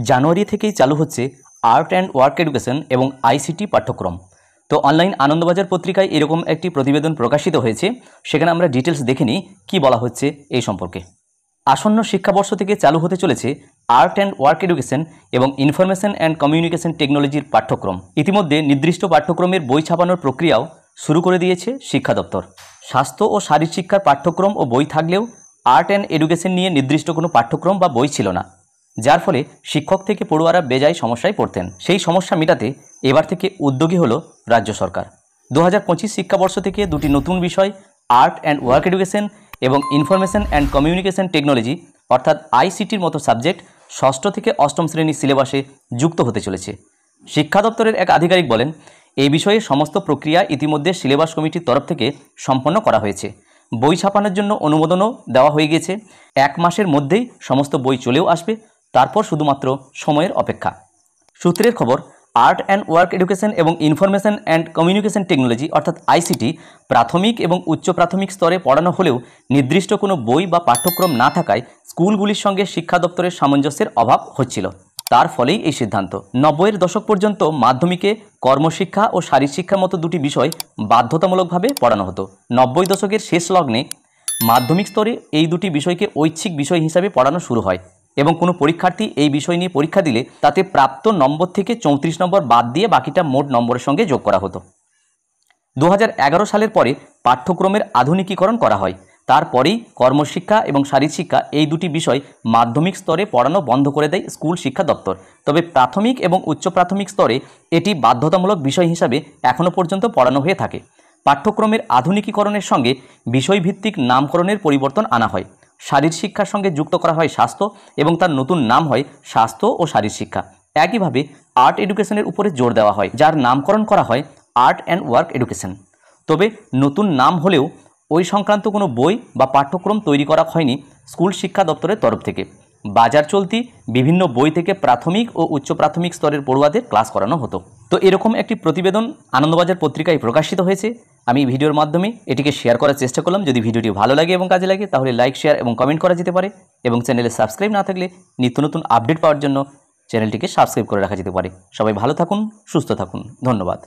জানুয়ারি থেকেই চালু হচ্ছে আর্ট অ্যান্ড ওয়ার্ক এডুকেশন এবং আইসিটি পাঠ্যক্রম। তো অনলাইন আনন্দবাজার পত্রিকায় এরকম একটি প্রতিবেদন প্রকাশিত হয়েছে, সেখানে আমরা ডিটেলস দেখে নিই কী বলা হচ্ছে এই সম্পর্কে। আসন্ন শিক্ষাবর্ষ থেকে চালু হতে চলেছে আর্ট অ্যান্ড ওয়ার্ক এডুকেশন এবং ইনফরমেশন অ্যান্ড কমিউনিকেশন টেকনোলজির পাঠ্যক্রম। ইতিমধ্যে নির্দিষ্ট পাঠ্যক্রমের বই ছাপানোর প্রক্রিয়াও শুরু করে দিয়েছে শিক্ষা দপ্তর। স্বাস্থ্য ও শারীর শিক্ষার পাঠ্যক্রম ও বই থাকলেও আর্ট অ্যান্ড এডুকেশন নিয়ে নির্দিষ্ট কোনো পাঠ্যক্রম বা বই ছিল না, যার ফলে শিক্ষক থেকে পড়ুয়ারা বেজায় সমস্যায় পড়তেন। সেই সমস্যা মেটাতে এবার থেকে উদ্যোগী হলো রাজ্য সরকার। 2025 শিক্ষাবর্ষ থেকে দুটি নতুন বিষয় আর্ট অ্যান্ড ওয়ার্ক এডুকেশন এবং ইনফরমেশন অ্যান্ড কমিউনিকেশন টেকনোলজি অর্থাৎ আইসিটির মতো সাবজেক্ট ষষ্ঠ থেকে অষ্টম শ্রেণীর সিলেবাসে যুক্ত হতে চলেছে। শিক্ষা দপ্তরের এক আধিকারিক বলেন, এই বিষয়ে সমস্ত প্রক্রিয়া ইতিমধ্যে সিলেবাস কমিটির তরফ থেকে সম্পন্ন করা হয়েছে। বই ছাপানোর জন্য অনুমোদনও দেওয়া হয়ে গেছে। 1 মাসের মধ্যেই সমস্ত বই চলেও আসবে, তারপর শুধুমাত্র সময়ের অপেক্ষা। সূত্রের খবর, আর্ট অ্যান্ড ওয়ার্ক এডুকেশন এবং ইনফরমেশন অ্যান্ড কমিউনিকেশন টেকনোলজি অর্থাৎ আইসিটি প্রাথমিক এবং উচ্চ প্রাথমিক স্তরে পড়ানো হলেও নির্দিষ্ট কোনো বই বা পাঠ্যক্রম না থাকায় স্কুলগুলির সঙ্গে শিক্ষা দপ্তরের সামঞ্জস্যের অভাব হচ্ছিল। তার ফলেই এই সিদ্ধান্ত। 90-এর দশক পর্যন্ত মাধ্যমিকে কর্মশিক্ষা ও শারীরশিক্ষার মতো দুটি বিষয় বাধ্যতামূলকভাবে পড়ানো হতো। 90 দশকের শেষ লগ্নে মাধ্যমিক স্তরে এই দুটি বিষয়কে ঐচ্ছিক বিষয় হিসাবে পড়ানো শুরু হয় এবং কোনো পরীক্ষার্থী এই বিষয় নিয়ে পরীক্ষা দিলে তাতে প্রাপ্ত নম্বর থেকে 34 নম্বর বাদ দিয়ে বাকিটা মোট নম্বরের সঙ্গে যোগ করা হতো। 2011 সালের পরে পাঠ্যক্রমের আধুনিকীকরণ করা হয়। তারপরেই কর্মশিক্ষা এবং শারীরশিক্ষা এই দুটি বিষয় মাধ্যমিক স্তরে পড়ানো বন্ধ করে দেয় স্কুল শিক্ষা দপ্তর। তবে প্রাথমিক এবং উচ্চ প্রাথমিক স্তরে এটি বাধ্যতামূলক বিষয় হিসাবে এখনও পর্যন্ত পড়ানো হয়ে থাকে। পাঠ্যক্রমের আধুনিকীকরণের সঙ্গে বিষয়ভিত্তিক নামকরণের পরিবর্তন আনা হয়। শারীর শিক্ষার সঙ্গে যুক্ত করা হয় স্বাস্থ্য এবং তার নতুন নাম হয় স্বাস্থ্য ও শারীর শিক্ষা। একইভাবে আর্ট এডুকেশনের উপরে জোর দেওয়া হয়, যার নামকরণ করা হয় আর্ট অ্যান্ড ওয়ার্ক এডুকেশন। তবে নতুন নাম হলেও ওই সংক্রান্ত কোনো বই বা পাঠ্যক্রম তৈরি করা হয়নি স্কুল শিক্ষা দপ্তরের তরফ থেকে। বাজার চলতি বিভিন্ন বই থেকে প্রাথমিক ও উচ্চ প্রাথমিক স্তরের পড়ুয়াদের ক্লাস করানো হতো। তো এরকম একটি প্রতিবেদন আনন্দবাজার পত্রিকায় প্রকাশিত হয়েছে। আমি ভিডিওর মাধ্যমে এটিকে শেয়ার করার চেষ্টা করলাম। যদি ভিডিওটি ভালো লাগে এবং কাজে লাগে তাহলে লাইক, শেয়ার এবং কমেন্ট করা যেতে পারে, এবং চ্যানেলে সাবস্ক্রাইব না থাকলে নিত্য নতুন আপডেট পাওয়ার জন্য চ্যানেলটিকে সাবস্ক্রাইব করে রাখা যেতে পারে। সবাই ভালো থাকুন, সুস্থ থাকুন, ধন্যবাদ।